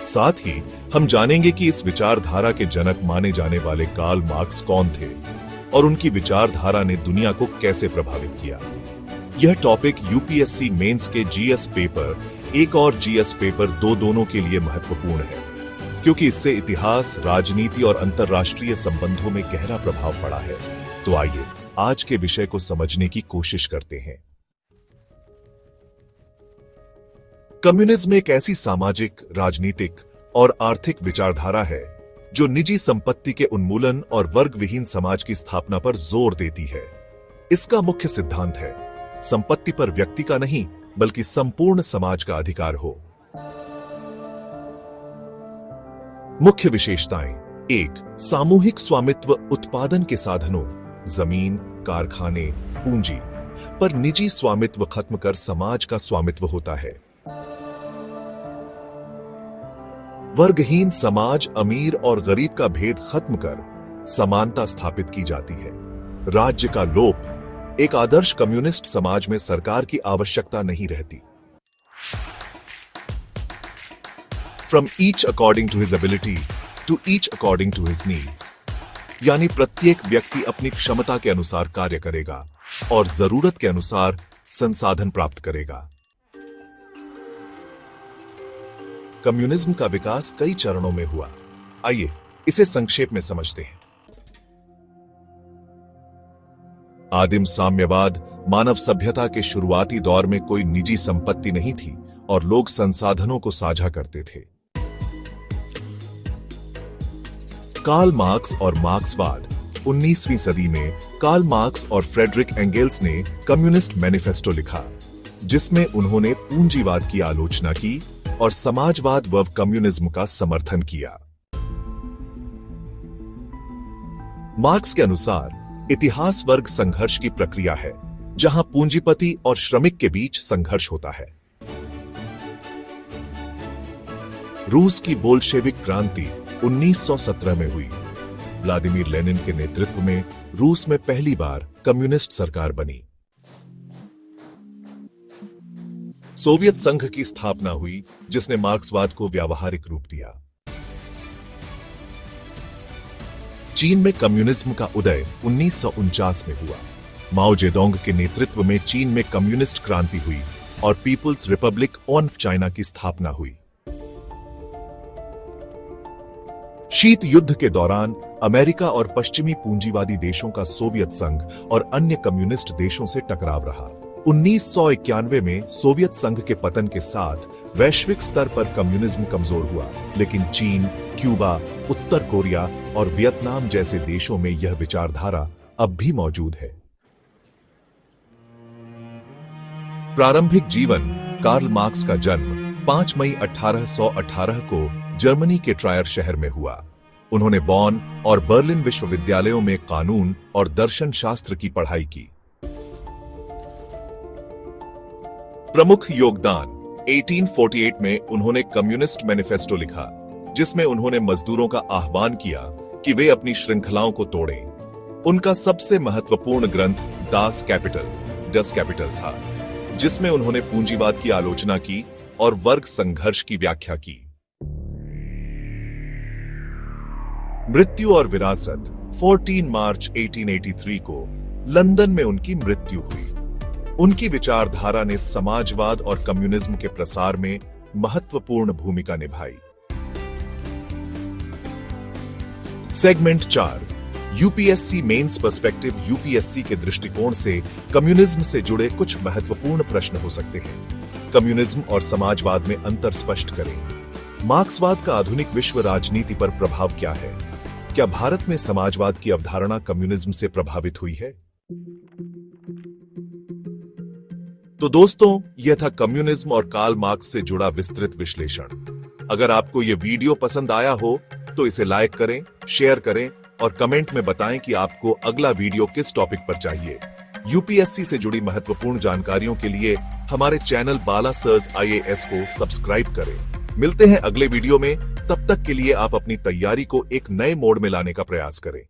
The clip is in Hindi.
साथ ही हम जानेंगे कि इस विचारधारा के जनक माने जाने वाले कार्ल मार्क्स कौन थे और उनकी विचारधारा ने दुनिया को कैसे प्रभावित किया। यह टॉपिक यूपीएससी मेंस के जीएस पेपर 1 और जीएस पेपर 2 दोनों के लिए महत्वपूर्ण है, क्योंकि इससे इतिहास, राजनीति और अंतर्राष्ट्रीय संबंधों में गहरा प्रभाव पड़ा है। तो आइए आज के विषय को समझने की कोशिश करते हैं। कम्युनिज्म एक ऐसी सामाजिक, राजनीतिक और आर्थिक विचारधारा है जो निजी संपत्ति के उन्मूलन और वर्ग विहीन समाज की स्थापना पर जोर देती है। इसका मुख्य सिद्धांत है संपत्ति पर व्यक्ति का नहीं बल्कि संपूर्ण समाज का अधिकार हो। मुख्य विशेषताएं: 1. सामूहिक स्वामित्व उत्पादन के साधनों, जमीन, कारखाने, पूंजी पर निजी स्वामित्व खत्म कर समाज का स्वामित्व होता है। वर्गहीन समाज, अमीर और गरीब का भेद खत्म कर समानता स्थापित की जाती है। राज्य का लोप, एक आदर्श कम्युनिस्ट समाज में सरकार की आवश्यकता नहीं रहती। From each according to his ability to each according to his needs, यानी प्रत्येक व्यक्ति अपनी क्षमता के अनुसार कार्य करेगा और जरूरत के अनुसार संसाधन प्राप्त करेगा। कम्युनिज्म का विकास कई चरणों में हुआ। आइए इसे संक्षेप में समझते हैं। आदिम साम्यवाद मानव सभ्यता के शुरुआती दौर में कोई निजी संपत्ति नहीं थी और लोग संसाधनों को साझा करते थे। कार्ल मार्क्स और मार्क्सवाद। 19वीं सदी में कार्ल मार्क्स और फ्रेडरिक एंगेल्स ने कम्युनिस्ट मैनिफेस्टो लिखा, जिसमें उन्होंने पूंजीवाद की आलोचना की और समाजवाद व कम्युनिज्म का समर्थन किया। मार्क्स के अनुसार इतिहास वर्ग संघर्ष की प्रक्रिया है, जहां पूंजीपति और श्रमिक के बीच संघर्ष होता है। रूस की बोल्शेविक क्रांति 1917 में हुई। व्लादिमीर लेनिन के नेतृत्व में रूस में पहली बार कम्युनिस्ट सरकार बनी। सोवियत संघ की स्थापना हुई, जिसने मार्क्सवाद को व्यावहारिक रूप दिया। चीन में कम्युनिज्म का उदय 1949 में हुआ। माओ जेडोंग के नेतृत्व में चीन में कम्युनिस्ट क्रांति हुई और पीपुल्स रिपब्लिक ऑफ चाइना की स्थापना हुई। शीत युद्ध के दौरान अमेरिका और पश्चिमी पूंजीवादी देशों का सोवियत संघ और अन्य कम्युनिस्ट देशों से टकराव रहा। 1991 में सोवियत संघ के पतन के साथ वैश्विक स्तर पर कम्युनिज्म कमजोर हुआ, लेकिन चीन, क्यूबा, उत्तर कोरिया और वियतनाम जैसे देशों में यह विचारधारा अब भी मौजूद है। प्रारंभिक जीवन। कार्ल मार्क्स का जन्म 5 मई 1818 को जर्मनी के ट्रायर शहर में हुआ। उन्होंने बॉन और बर्लिन विश्वविद्यालयों में कानून और दर्शन शास्त्र की पढ़ाई की। प्रमुख योगदान। 1848 में उन्होंने कम्युनिस्ट मैनिफेस्टो लिखा, जिसमें उन्होंने मजदूरों का आह्वान किया कि वे अपनी श्रृंखलाओं को तोड़ें। उनका सबसे महत्वपूर्ण ग्रंथ दास कैपिटल था, जिसमें उन्होंने पूंजीवाद की आलोचना की और वर्ग संघर्ष की व्याख्या की। मृत्यु और विरासत। 14 मार्च 1883 को लंदन में उनकी मृत्यु हुई। उनकी विचारधारा ने समाजवाद और कम्युनिज्म के प्रसार में महत्वपूर्ण भूमिका निभाई। Segment 4। UPSC mains perspective. UPSC के दृष्टिकोण से कम्युनिज्म से जुड़े कुछ महत्वपूर्ण प्रश्न हो सकते हैं। कम्युनिज्म और समाजवाद में अंतर स्पष्ट करें। मार्क्सवाद का आधुनिक विश्व राजनीति पर प्रभाव क्या है? क्या भारत में समाजवाद की अवधारणा कम्युनिज्म से प्रभावित हुई है? तो दोस्तों, यह था कम्युनिज्म और कार्ल मार्क्स से जुड़ा विस्तृत विश्लेषण। अगर आपको यह वीडियो पसंद आया हो तो इसे लाइक करें, शेयर करें और कमेंट में बताएं कि आपको अगला वीडियो किस टॉपिक पर चाहिए। यूपीएससी से जुड़ी महत्वपूर्ण जानकारियों के लिए हमारे चैनल बाला सर्स IAS को सब्सक्राइब करें। मिलते हैं अगले वीडियो में। तब तक के लिए आप अपनी तैयारी को एक नए मोड में लाने का प्रयास करें।